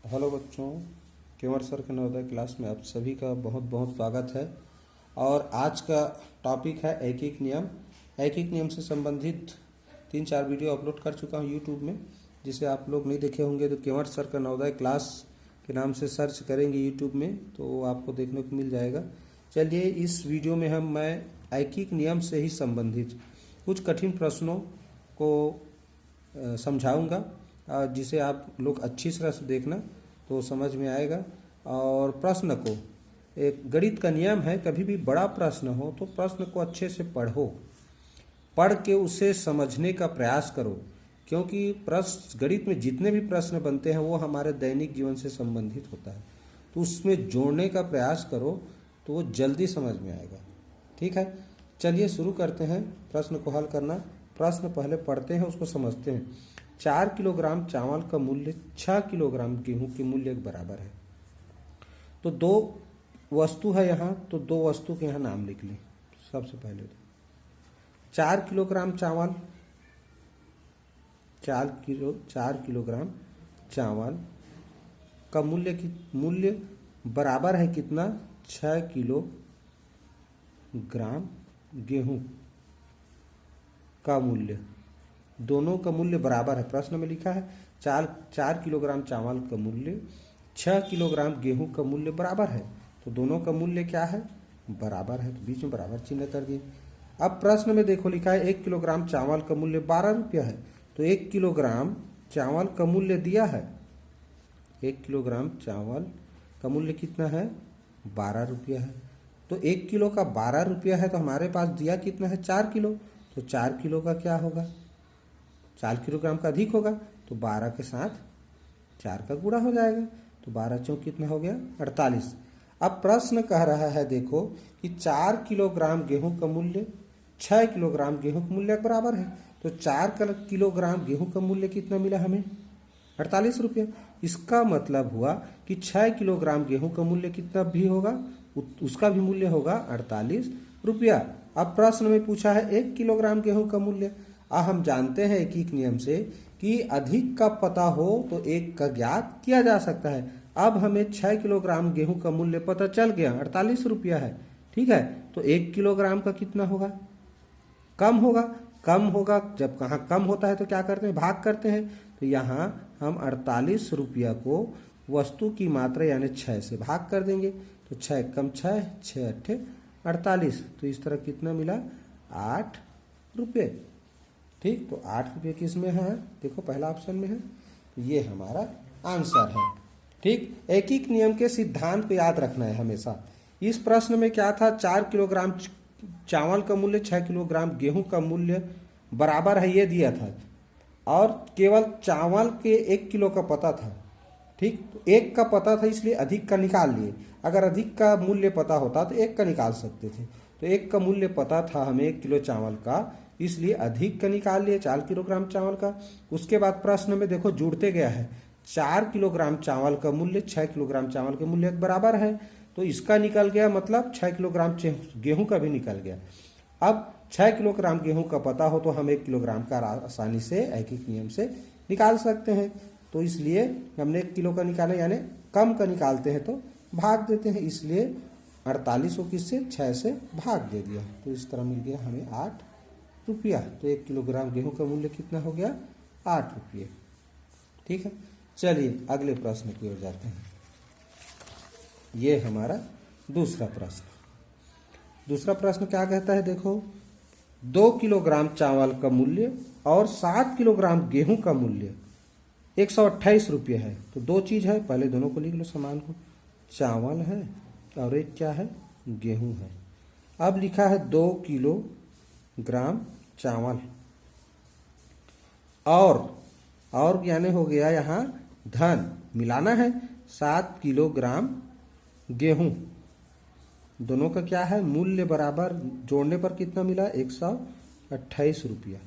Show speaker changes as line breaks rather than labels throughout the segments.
Hello बच्चों, केवल sir के नवोदय क्लास में आप सभी का बहुत बहुत स्वागत है। और आज का टॉपिक है ऐकिक नियम। ऐकिक नियम से संबंधित 3-4 वीडियो अपलोड कर चुका हूँ यूट्यूब में, जिसे आप लोग नहीं देखे होंगे तो केवल सर का नवोदय क्लास के नाम से सर्च करेंगे यूट्यूब में तो आपको देखने को मिल जाएगा। चलिए, इस वीडियो में मैं ऐकिक नियम से ही संबंधित कुछ कठिन प्रश्नों को समझाऊंगा, जिसे आप लोग अच्छी तरह से देखना तो समझ में आएगा। और प्रश्न को, एक गणित का नियम है, कभी भी बड़ा प्रश्न हो तो प्रश्न को अच्छे से पढ़ के उसे समझने का प्रयास करो, क्योंकि प्रश्न गणित में जितने भी प्रश्न बनते हैं वो हमारे दैनिक जीवन से संबंधित होता है, तो उसमें जोड़ने का प्रयास करो तो वो जल्दी समझ में आएगा। ठीक है, चलिए शुरू करते हैं प्रश्न को हल करना। प्रश्न पहले पढ़ते हैं, उसको समझते हैं। 4 किलोग्राम चावल का मूल्य 6 किलोग्राम गेहूं के मूल्य के बराबर है। तो दो वस्तु है यहाँ, तो दो वस्तु के यहाँ नाम लिख लें। सबसे पहले तो 4 किलोग्राम चावल, 4 किलोग्राम चावल का मूल्य बराबर है कितना? 6 किलोग्राम गेहूं का मूल्य। दोनों का मूल्य बराबर है। प्रश्न में लिखा है 4 किलोग्राम चावल का मूल्य 6 किलोग्राम गेहूं का मूल्य बराबर है, तो दोनों का मूल्य क्या है? बराबर है, तो बीच में बराबर चिन्ह कर दिए। अब प्रश्न में देखो लिखा है 1 किलोग्राम चावल का मूल्य 12 रुपया है, तो 1 किलोग्राम चावल का मूल्य दिया है। 1 किलोग्राम चावल का मूल्य कितना है? 12 रुपया है। तो 1 किलो का 12 रुपया है, तो हमारे पास दिया कितना है? 4 किलो। तो 4 किलो का क्या होगा? 4 किलोग्राम का अधिक होगा, तो 12 के साथ 4 का गुणा हो जाएगा, तो 12 चौक कितना हो गया? 48। अब प्रश्न कह रहा है देखो कि 4 किलोग्राम गेहूं का मूल्य 6 किलोग्राम गेहूं के मूल्य के बराबर है, तो 4 किलोग्राम गेहूं का मूल्य कितना मिला हमें? 48 रुपये। इसका मतलब हुआ कि 6 किलोग्राम गेहूं का मूल्य कितना भी होगा? उसका भी मूल्य होगा 48 रुपया। अब प्रश्न में पूछा है 1 किलोग्राम गेहूं का मूल्य। हम जानते हैं ऐकिक नियम से कि अधिक का पता हो तो एक का ज्ञात किया जा सकता है। अब हमें 6 किलोग्राम गेहूं का मूल्य पता चल गया, 48 रुपया है। ठीक है, तो 1 किलोग्राम का कितना होगा? कम होगा। कम होगा, जब कहाँ कम होता है तो क्या करते हैं? भाग करते हैं। तो यहाँ हम 48 रुपया को वस्तु की मात्रा यानी 6 से भाग कर देंगे, तो 6 कम 6, 6 अट्ठे 48। तो इस तरह कितना मिला? 8 रुपये। ठीक, तो 8 रुपये किस में है? देखो पहला ऑप्शन में है, तो ये हमारा आंसर है। ठीक, ऐकिक नियम के सिद्धांत को याद रखना है हमेशा। इस प्रश्न में क्या था? 4 किलोग्राम चावल का मूल्य 6 किलोग्राम गेहूं का मूल्य बराबर है, ये दिया था, और केवल चावल के 1 किलो का पता था। ठीक, तो 1 का पता था, इसलिए अधिक का निकाल लिए। अगर अधिक का मूल्य पता होता तो 1 का निकाल सकते थे, तो 1 का मूल्य पता था हमें 1 किलो चावल का, इसलिए अधिक का निकाल लिए 4 किलोग्राम चावल का। उसके बाद प्रश्न में देखो जुड़ते गया है, 4 किलोग्राम चावल का मूल्य 6 किलोग्राम चावल के मूल्य के बराबर है, तो इसका निकल गया, मतलब 6 किलोग्राम गेहूं का भी निकल गया। अब 6 किलोग्राम गेहूं का पता हो तो हम 1 किलोग्राम का आसानी से ऐकिक नियम से निकाल सकते हैं। तो इसलिए हमने 1 किलो का निकाला, यानी कम का निकालते हैं तो भाग देते हैं, इसलिए 48 को किससे? 6 से भाग दे दिया, तो इस तरह मिल गया हमें 8 रुपया। तो 1 किलोग्राम गेहूं का मूल्य कितना हो गया? 8 रुपये। ठीक है, चलिए अगले प्रश्न की ओर जाते हैं। ये हमारा दूसरा प्रश्न। दूसरा प्रश्न क्या कहता है? देखो, 2 किलोग्राम चावल का मूल्य और 7 किलोग्राम गेहूं का मूल्य 128 रुपये है। तो दो चीज है, पहले दोनों को लिख लो समान को। चावल है और एक क्या है? गेहूं है। अब लिखा है 2 किलोग्राम चावल और यानी हो गया यहाँ धन मिलाना है 7 किलोग्राम गेहूं। दोनों का क्या है? मूल्य बराबर, जोड़ने पर कितना मिला? 128 रुपया।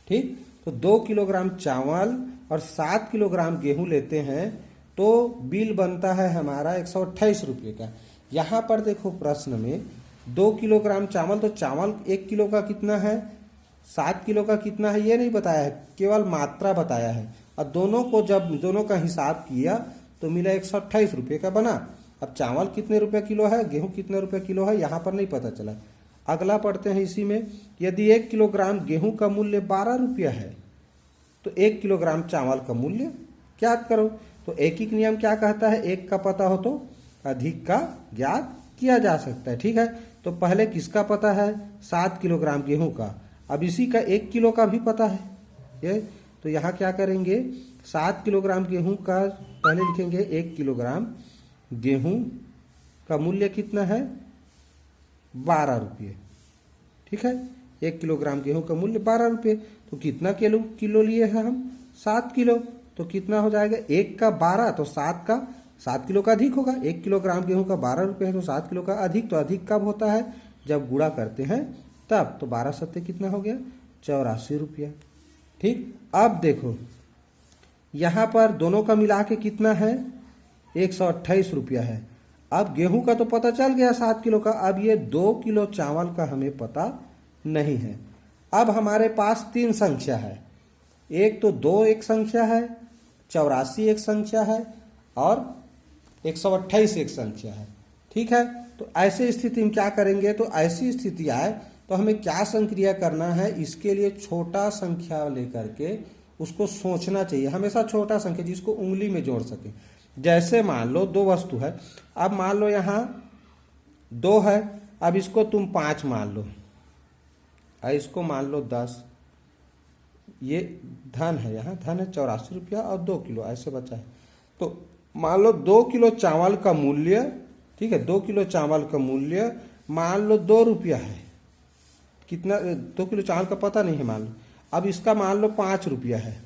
ठीक, तो 2 किलोग्राम चावल और 7 किलोग्राम गेहूं लेते हैं तो बिल बनता है हमारा 128 रुपये का। यहाँ पर देखो प्रश्न में 2 किलोग्राम चावल, तो चावल 1 किलो का कितना है? 7 किलो का कितना है ये नहीं बताया है, केवल मात्रा बताया है। और दोनों को जब दोनों का हिसाब किया तो मिला 128 रुपये का बना। अब चावल कितने रुपये किलो है, गेहूं कितने रुपये किलो है, यहाँ पर नहीं पता चला। अगला पढ़ते हैं इसी में, यदि 1 किलोग्राम गेहूं का मूल्य 12 रुपया है तो 1 किलोग्राम चावल का मूल्य ज्ञात करो। तो एक नियम क्या कहता है, एक का पता हो तो अधिक का ज्ञात किया जा सकता है। ठीक है, तो पहले किसका पता है, 7 किलोग्राम गेहूं का। अब इसी का 1 किलो का भी पता है ये, तो यहाँ क्या करेंगे, 7 किलोग्राम गेहूं का पहले लिखेंगे 1 किलोग्राम गेहूं का मूल्य कितना है, 12 रुपये। ठीक है, 1 किलोग्राम गेहूं का मूल्य 12 रुपये। तो कितना किलो लिए हैं हम, 7 किलो। तो कितना हो जाएगा, 1 का 12 तो 7 किलो का अधिक होगा। 1 किलोग्राम गेहूं का 12 रुपये है तो 7 किलो का अधिक। तो अधिक कब होता है, जब गुणा करते हैं तब। तो 12 सत्ते कितना हो गया, 84 रुपया। ठीक, अब देखो यहाँ पर दोनों का मिला के कितना है, 128 रुपया है। अब गेहूं का तो पता चल गया 7 किलो का, अब ये 2 किलो चावल का हमें पता नहीं है। अब हमारे पास 3 संख्या है, एक तो 2 एक संख्या है, 84 एक संख्या है और 128 एक संख्या है। ठीक है, तो ऐसे स्थिति में क्या करेंगे, तो ऐसी स्थिति आए तो हमें क्या संक्रिया करना है, इसके लिए छोटा संख्या लेकर के उसको सोचना चाहिए। हमेशा छोटा संख्या जिसको उंगली में जोड़ सके। जैसे मान लो 2 वस्तु है, अब मान लो यहाँ 2 है, अब इसको तुम 5 मान लो और इसको मान लो 10। ये धन है, यहाँ धन है 84 रुपया और 2 किलो ऐसे बचा है। तो मान लो 2 किलो चावल का मूल्य, ठीक है, 2 किलो चावल का मूल्य मान लो 2 रुपया है। कितना, 2 किलो चावल का पता नहीं है मान लो। अब इसका मान लो 5 रुपया है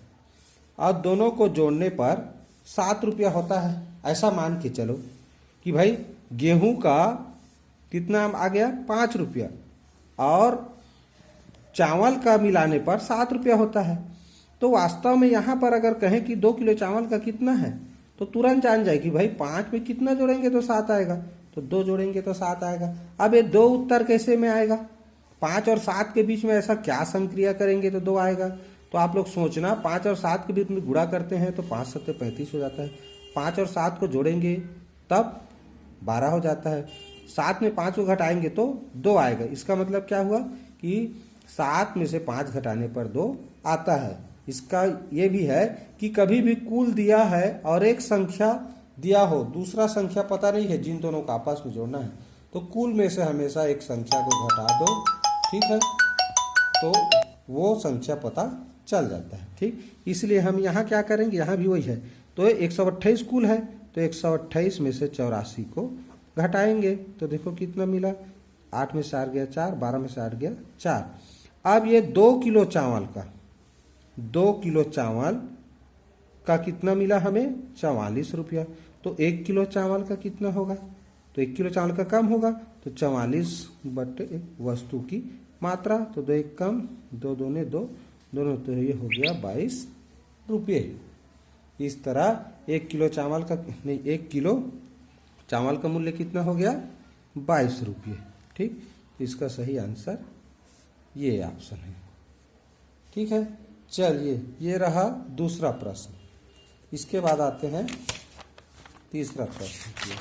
और दोनों को जोड़ने पर 7 रुपया होता है। ऐसा मान के चलो कि भाई गेहूं का कितना आ गया, 5 रुपया और चावल का मिलाने पर 7 रुपया होता है। तो वास्तव में यहाँ पर अगर कहें कि 2 किलो चावल का कितना है तो तुरंत जान जाए कि भाई 5 में कितना जोड़ेंगे तो 7 आएगा, तो 2 जोड़ेंगे तो 7 आएगा। अब ये 2 उत्तर कैसे में आएगा, 5 और 7 के बीच में ऐसा क्या संक्रिया करेंगे तो 2 आएगा। तो आप लोग सोचना, 5 और 7 के बीच में गुणा करते हैं तो 5 सत्ते 35 हो जाता है। 5 और 7 को जोड़ेंगे तब 12 हो जाता है। 7 में 5 को घटाएंगे तो 2 आएगा। इसका मतलब क्या हुआ कि 7 में से 5 घटाने पर 2 आता है। इसका ये भी है कि कभी भी कुल दिया है और एक संख्या दिया हो, दूसरा संख्या पता नहीं है, जिन दोनों को आपस में जोड़ना है तो कुल में से हमेशा एक संख्या को घटा दो, ठीक है, तो वो संख्या पता चल जाता है। ठीक, इसलिए हम यहाँ क्या करेंगे, यहाँ भी वही है। तो 128 कुल है तो 128 में से 84 को घटाएंगे तो देखो कितना मिला, 8 में से 8 गया 4, 12 में से 8 गया 4। अब ये 2 किलो चावल का, 2 किलो चावल का कितना मिला हमें, 44 रुपया। तो 1 किलो चावल का कितना होगा, तो 1 किलो चावल का कम होगा तो 44/1 वस्तु की मात्रा। तो 2 1 कम, 2 दूने 2, दोनों तो ये हो गया 22 रुपये। इस तरह 1 किलो चावल का नहीं, 1 किलो चावल का मूल्य कितना हो गया, 22 रुपये। ठीक, इसका सही आंसर ये ऑप्शन है। ठीक है, चलिए ये रहा दूसरा प्रश्न। इसके बाद आते हैं तीसरा प्रश्न।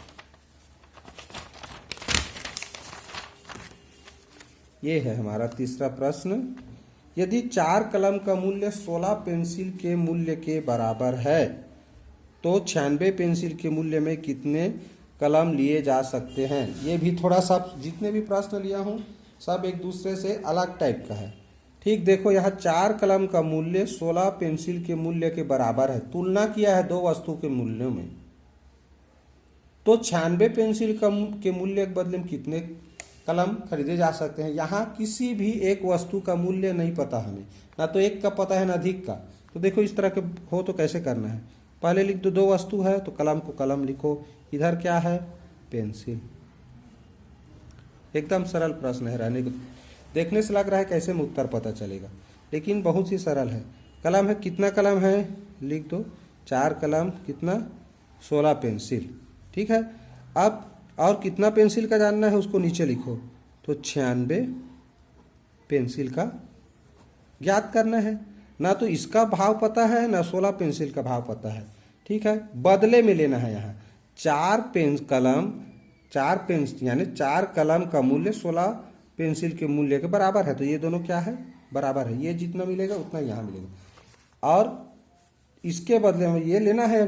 ये है हमारा तीसरा प्रश्न। यदि 4 कलम का मूल्य 16 पेंसिल के मूल्य के बराबर है तो 96 पेंसिल के मूल्य में कितने कलम लिए जा सकते हैं। ये भी थोड़ा सा, जितने भी प्रश्न लिया हूँ सब एक दूसरे से अलग टाइप का है। ठीक, देखो यहाँ 4 कलम का मूल्य 16 पेंसिल के मूल्य के बराबर है। तुलना किया है 2 वस्तु के मूल्यों में, तो 96 पेंसिल के मूल्य के बदले में कितने कलम खरीदे जा सकते हैं। यहाँ किसी भी एक वस्तु का मूल्य नहीं पता हमें, ना तो एक का पता है ना अधिक का। तो देखो इस तरह के हो तो कैसे करना है, पहले लिख दो 2 वस्तु है तो कलम को कलम लिखो, इधर क्या है, पेंसिल। एकदम सरल प्रश्न है, रहने को देखने से लग रहा है कैसे में उत्तर पता चलेगा, लेकिन बहुत ही सरल है। कलम है, कितना कलम है लिख दो, 4 कलम, कितना 16 पेंसिल। ठीक है, अब और कितना पेंसिल का जानना है उसको नीचे लिखो, तो 96 पेंसिल का ज्ञात करना है। ना तो इसका भाव पता है ना 16 पेंसिल का भाव पता है, ठीक है। बदले में लेना है यहाँ 4 पेंसिल यानी 4 कलम का मूल्य 16 पेंसिल के मूल्य के बराबर है। तो ये दोनों क्या है, बराबर है। ये जितना मिलेगा उतना यहाँ मिलेगा और इसके बदले में ये लेना है।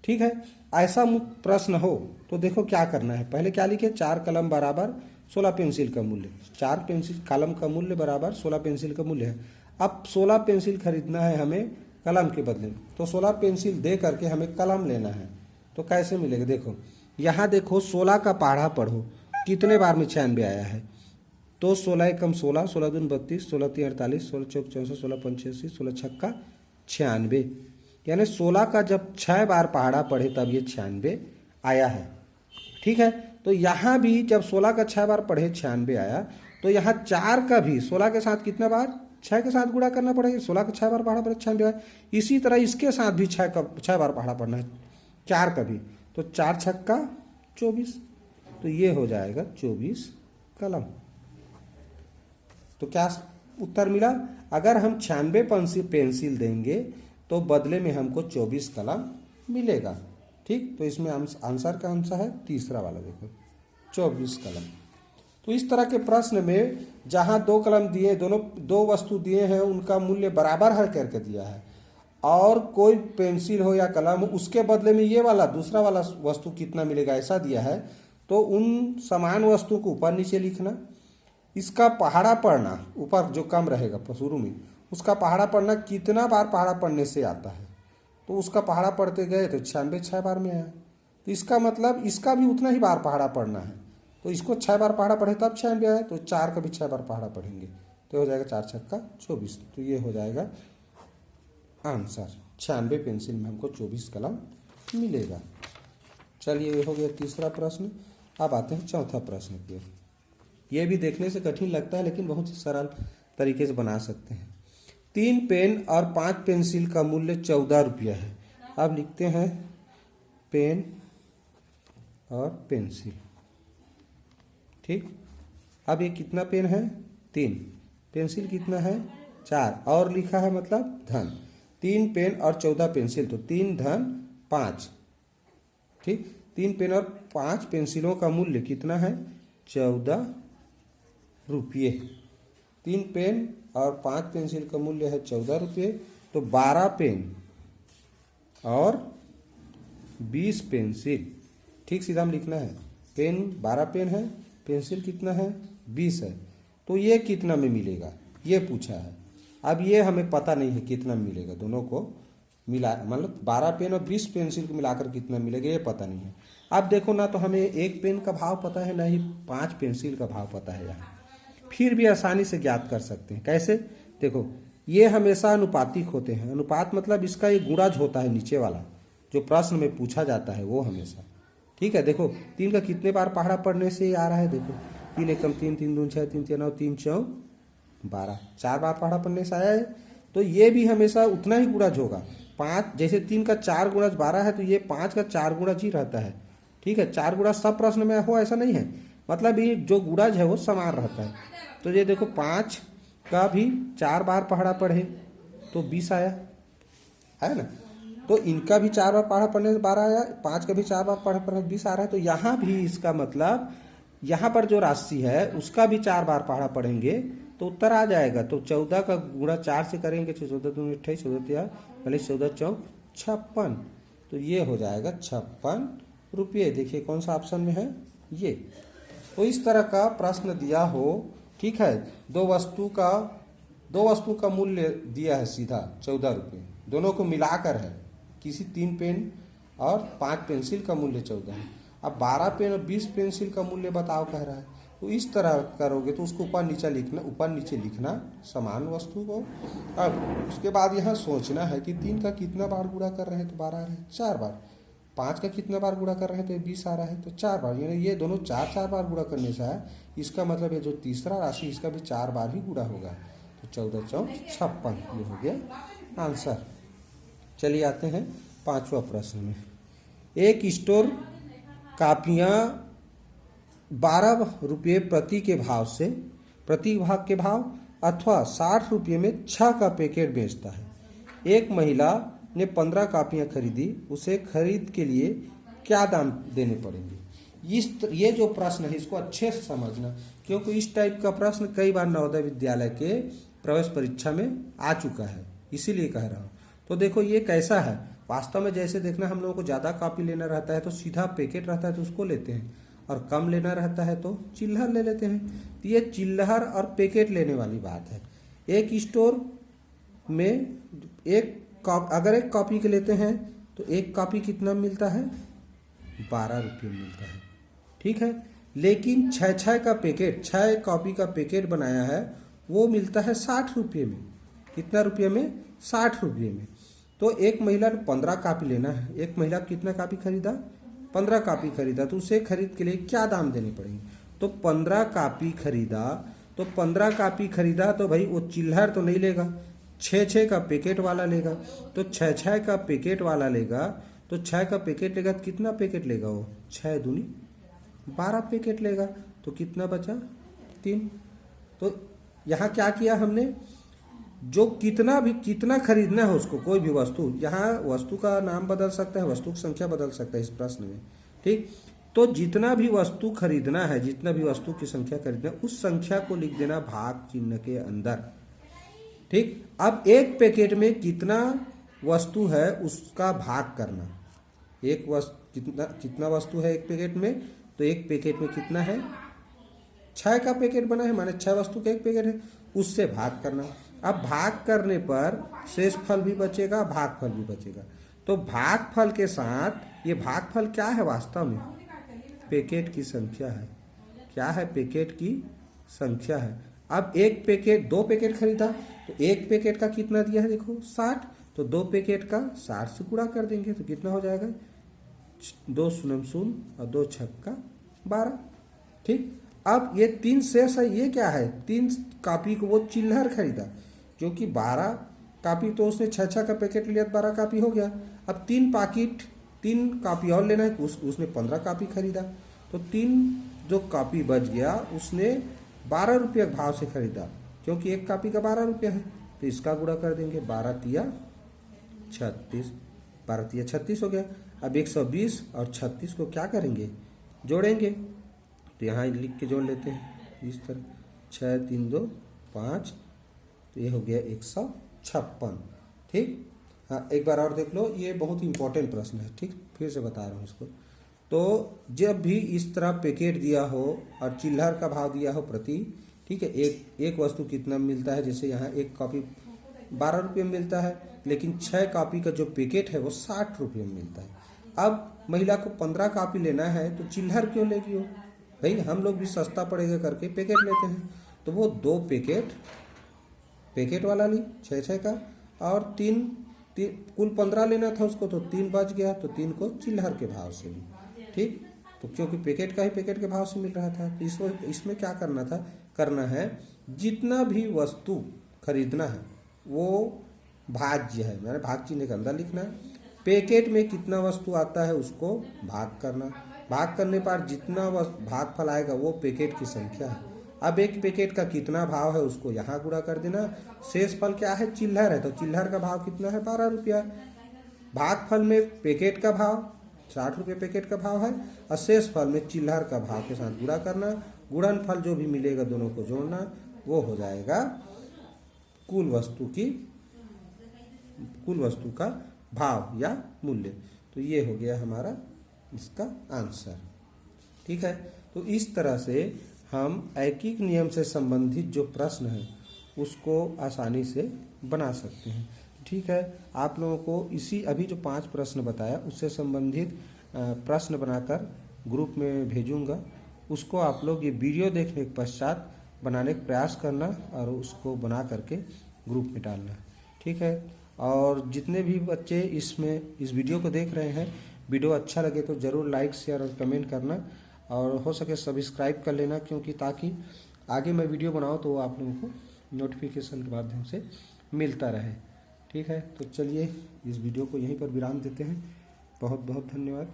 ठीक है। ऐसा प्रश्न हो तो देखो क्या करना है। पहले क्या लिखे, 4 कलम बराबर 16 पेंसिल का मूल्य, 4 पेंसिल कलम का मूल्य बराबर 16 पेंसिल का मूल्य है। अब 16 पेंसिल खरीदना है हमें कलम के बदले में, तो 16 पेंसिल दे करके हमें कलम लेना है। तो कैसे मिलेगा, देखो यहाँ देखो 16 का पहाड़ा पढ़ो कितने बार में 96 आया है। तो 16 एकम 16, 16 दूनी 32, 16 तीन 48, 16 चौक 64, 16 पंच 86, 16 छक्का 96। यानी 16 का जब 6 बार पहाड़ा पढ़े तब ये 96 आया है। ठीक है। तो यहाँ भी जब 16 का 6 बार पढ़े 96 आया, तो यहाँ 4 का भी 16 के साथ कितना बार, 6 के साथ गुणा करना पड़ेगा। 16 का 6 बार पहाड़ा पढ़े 96 आया। इसी तरह इसके साथ भी 6 बार पहाड़ा पढ़ना है 4 का भी। तो 4 छक्का 24, तो ये हो जाएगा 24 कलम। तो क्या उत्तर मिला, अगर हम 96 पेंसिल देंगे तो बदले में हमको 24 कलम मिलेगा। ठीक। तो इसमें आंसर का आंसर है तीसरा वाला, देखो 24 कलम। तो इस तरह के प्रश्न में जहां 2 कलम दिए, दोनों 2 वस्तु दिए हैं, उनका मूल्य बराबर है करके दिया है, और कोई पेंसिल हो या कलम हो, उसके बदले में ये वाला दूसरा वाला वस्तु कितना मिलेगा ऐसा दिया है, तो उन समान वस्तु को ऊपर नीचे लिखना। इसका पहाड़ा पढ़ना, ऊपर जो कम रहेगा शुरू में, उसका पहाड़ा पढ़ना कितना बार पहाड़ा पढ़ने से आता है। तो उसका पहाड़ा पढ़ते गए तो 96 6 बार में आया। तो इसका मतलब इसका भी उतना ही बार पहाड़ा पढ़ना है। तो इसको 6 बार पहाड़ा पढ़े तब 96 आए, तो 4 का भी 6 बार पहाड़ा पढ़ेंगे तो हो जाएगा 4 छक्का 24। तो ये हो जाएगा आंसर। 96 पेंसिल में हमको 24 कलम मिलेगा। चलिए ये हो गया तीसरा प्रश्न। अब आते हैं चौथा प्रश्न पे। ये भी देखने से कठिन लगता है लेकिन बहुत सरल तरीके से बना सकते हैं। 3 पेन और 5 पेंसिल का मूल्य 14 रुपया है। अब लिखते हैं पेन और पेंसिल। ठीक। अब ये कितना पेन है, 3, पेंसिल कितना है 4, और लिखा है मतलब धन। 3 पेन और 14 पेंसिल, तो 3 धन 5। ठीक। 3 पेन और 5 पेंसिलों का मूल्य कितना है 14 रुपये। 3 पेन और 5 पेंसिल का मूल्य है 14 रुपये। तो 12 पेन और 20 पेंसिल। ठीक सीधा हम लिखना है, पेन 12 पेन है, पेंसिल कितना है 20 है। तो ये कितना में मिलेगा ये पूछा है। अब ये हमें पता नहीं है कितना मिलेगा, दोनों को मिला मतलब 12 पेन और 20 पेंसिल को मिलाकर कितना मिलेगा ये पता नहीं है। अब देखो ना, तो हमें 1 पेन का भाव पता है, ना ही 5 पेंसिल का भाव पता है। यहाँ फिर भी आसानी से ज्ञात कर सकते हैं। कैसे, देखो ये हमेशा अनुपातिक होते हैं। अनुपात मतलब इसका एक गुणज होता है, नीचे वाला जो प्रश्न में पूछा जाता है वो हमेशा। ठीक है। देखो 3 का कितने बार पहाड़ा पढ़ने से आ रहा है, देखो 3 एकम 3, 3 दूनी 6, 3 3 9, 3 4 12, 4 बार पहाड़ा पढ़ने से आया है। तो ये भी हमेशा उतना ही गुणज होगा। 5 जैसे 3 का 4 गुणज 12 है, तो ये 5 का 4 गुणज ही रहता है। ठीक है। 4 गुणज सब प्रश्न में हो ऐसा नहीं है, मतलब ये जो गुणज है वो समान रहता है। तो ये देखो 5 का भी 4 बार पहाड़ा पढ़े तो 20 आया है ना। तो इनका भी 4 बार पहाड़ा पढ़ने से 12 आया, 5 का भी 4 बार पढ़े पढ़े 20 आ रहा है। तो यहाँ भी इसका मतलब यहाँ पर जो राशि है उसका भी 4 बार पहाड़ा पढ़ेंगे तो उत्तर आ जाएगा। तो 14 का गुणा 4 से करेंगे, 14 दूनी 28, 14 3 पहले 14 चौक 56। तो ये हो जाएगा 56 रुपये। देखिए कौन सा ऑप्शन में है ये। तो इस तरह का प्रश्न दिया हो, ठीक है, दो वस्तु का मूल्य दिया है सीधा 14 रुपये, दोनों को मिलाकर है। किसी 3 पेन और 5 पेंसिल का मूल्य 14 है। अब 12 पेन और 20 पेंसिल का मूल्य बताओ कह रहा है। तो इस तरह करोगे तो उसको ऊपर नीचे लिखना समान वस्तु को। अब उसके बाद यहाँ सोचना है कि 3 का कितना बार गुणा कर रहे हैं, तो 12 आ रहे हैं 4 बार। 5 का कितना बार गुणा कर रहे हैं, तो 20 आ रहा है तो 4 बार। यानी ये दोनों 4 बार गुणा करने से है। इसका मतलब है जो तीसरा राशि इसका भी 4 बार ही गुणा होगा। तो 14 चौक 56 ये हो गया आंसर। चलिए आते हैं 5वां प्रश्न में। एक स्टोर कापियाँ 12 रुपये प्रति के भाग के भाव अथवा 60 रुपये में 6 का पैकेट बेचता है। एक महिला ने 15 कापियां खरीदी, उसे खरीद के लिए क्या दाम देने पड़ेंगे। ये जो प्रश्न है इसको अच्छे से समझना, क्योंकि इस टाइप का प्रश्न कई बार नवोदय विद्यालय के प्रवेश परीक्षा में आ चुका है, इसीलिए कह रहा हूँ। तो देखो ये कैसा है, वास्तव में जैसे देखना हम लोगों को ज़्यादा कॉपी लेना रहता है तो सीधा पैकेट रहता है तो उसको लेते हैं, और कम लेना रहता है तो चिल्लहर ले लेते हैं। तो ये चिल्लहर और पैकेट लेने वाली बात है। एक स्टोर में अगर एक कॉपी के लेते हैं तो एक कॉपी कितना मिलता है, 12 रुपये मिलता है, ठीक है। लेकिन 6 का पैकेट, 6 कॉपी का पैकेट बनाया है वो मिलता है 60 रुपये में। कितना रुपये में, 60 रुपये में। तो एक महिला ने 15 कापी लेना है, एक महिला कितना कापी खरीदा, 15 कापी खरीदा, तो उसे खरीद के लिए क्या दाम देने पड़ेंगे। तो 15 कापी खरीदा, तो 15 कापी खरीदा तो भाई वो चिल्लहर तो नहीं लेगा, 6 का पैकेट वाला लेगा। तो 6 का पैकेट वाला लेगा, तो 6 का पैकेट लेगा तो कितना पैकेट लेगा वो, 6 दूनी 12 पैकेट लेगा। तो कितना बचा, 3। तो यहाँ क्या किया हमने, जो कितना खरीदना है उसको, कोई भी वस्तु, यहाँ वस्तु का नाम बदल सकता है, वस्तु की संख्या बदल सकता है इस प्रश्न में, ठीक। तो जितना भी वस्तु खरीदना है, जितना भी वस्तु की संख्या खरीदना है, उस संख्या को लिख देना भाग चिन्ह के अंदर, ठीक। अब एक पैकेट में कितना वस्तु है उसका भाग करना। एक वस्तु कितना वस्तु है एक पैकेट में, तो एक पैकेट में कितना है, 6 का पैकेट बना है, माने 6 वस्तु का एक पैकेट है, उससे भाग करना। अब भाग करने पर शेष फल भी बचेगा, भागफल भी बचेगा। तो भागफल के साथ, ये भागफल क्या है वास्तव में, पैकेट की संख्या है। क्या है, पैकेट की संख्या है। अब एक पैकेट, 2 पैकेट खरीदा, तो एक पैकेट का कितना दिया है देखो 60, तो 2 पैकेट का 60 से गुणा कर देंगे तो कितना हो जाएगा, 2 शून्य 0 और 2 छक्का 12, ठीक। अब ये 3 शेष है, ये क्या है, 3 कापी को वो चिल्लहर खरीदा, क्योंकि 12 कापी तो उसने 6 का पैकेट लिया, 12 कापी हो गया। अब 3 कापी और लेना है, उसने 15 कापी खरीदा, तो 3 जो कापी बच गया उसने 12 रुपये भाव से खरीदा, क्योंकि एक कापी का 12 रुपये है, तो इसका गुणा कर देंगे, 12 तिया 36, 12 तिया 36 हो गया। अब 120 और 36 को क्या करेंगे, जोड़ेंगे, तो यहाँ लिख के जोड़ लेते हैं इस तरह, 6 3 2 5, तो ये हो गया 156, ठीक। हाँ एक बार और देख लो, ये बहुत इंपॉर्टेंट प्रश्न है, ठीक, फिर से बता रहा हूँ इसको। तो जब भी इस तरह पैकेट दिया हो और चिल्लहर का भाव दिया हो प्रति, ठीक है, एक वस्तु कितना मिलता है, जैसे यहाँ एक कॉपी 12 रुपये में मिलता है, लेकिन 6 कॉपी का जो पैकेट है वो 60 रुपये में मिलता है। अब महिला को 15 कॉपी लेना है तो चिल्लहर क्यों लेगी हो, भाई हम लोग भी सस्ता पड़ेगा करके पैकेट लेते हैं। तो वो 2 पैकेट वाला ली 6 का, और 3 कुल 15 लेना था उसको, तो 3 बच गया, तो 3 को चिल्लहर के भाव से ली, ठीक। तो क्योंकि पैकेट का ही पैकेट के भाव से मिल रहा था, तो इसमें क्या करना है, जितना भी वस्तु खरीदना है वो भाज्य है, मैंने भाग चिन्ह के अंदर लिखना है। पैकेट में कितना वस्तु आता है उसको भाग करना, भाग करने पर जितना भागफल आएगा वो पैकेट की संख्या है। अब एक पैकेट का कितना भाव है उसको यहाँ गुणा कर देना, शेष फल क्या है, चिल्लहर है, तो चिल्लहर का भाव कितना है, 12 रुपया। भागफल में पैकेट का भाव 60 रुपये पैकेट का भाव है, और शेष फल में चिल्लहर का भाव के साथ गुणा करना, गुणनफल जो भी मिलेगा दोनों को जोड़ना, वो हो जाएगा कुल वस्तु का भाव या मूल्य। तो ये हो गया हमारा इसका आंसर, ठीक है। तो इस तरह से हम ऐकिक नियम से संबंधित जो प्रश्न है उसको आसानी से बना सकते हैं, ठीक है। आप लोगों को इसी अभी जो 5 प्रश्न बताया उससे संबंधित प्रश्न बनाकर ग्रुप में भेजूंगा, उसको आप लोग ये वीडियो देखने के पश्चात बनाने का प्रयास करना और उसको बना करके ग्रुप में डालना, ठीक है। और जितने भी बच्चे इस वीडियो को देख रहे हैं, वीडियो अच्छा लगे तो ज़रूर लाइक शेयर और कमेंट करना, और हो सके सब्सक्राइब कर लेना, क्योंकि ताकि आगे मैं वीडियो बनाऊं तो आप लोगों को नोटिफिकेशन के माध्यम से मिलता रहे, ठीक है। तो चलिए इस वीडियो को यहीं पर विराम देते हैं। बहुत बहुत धन्यवाद।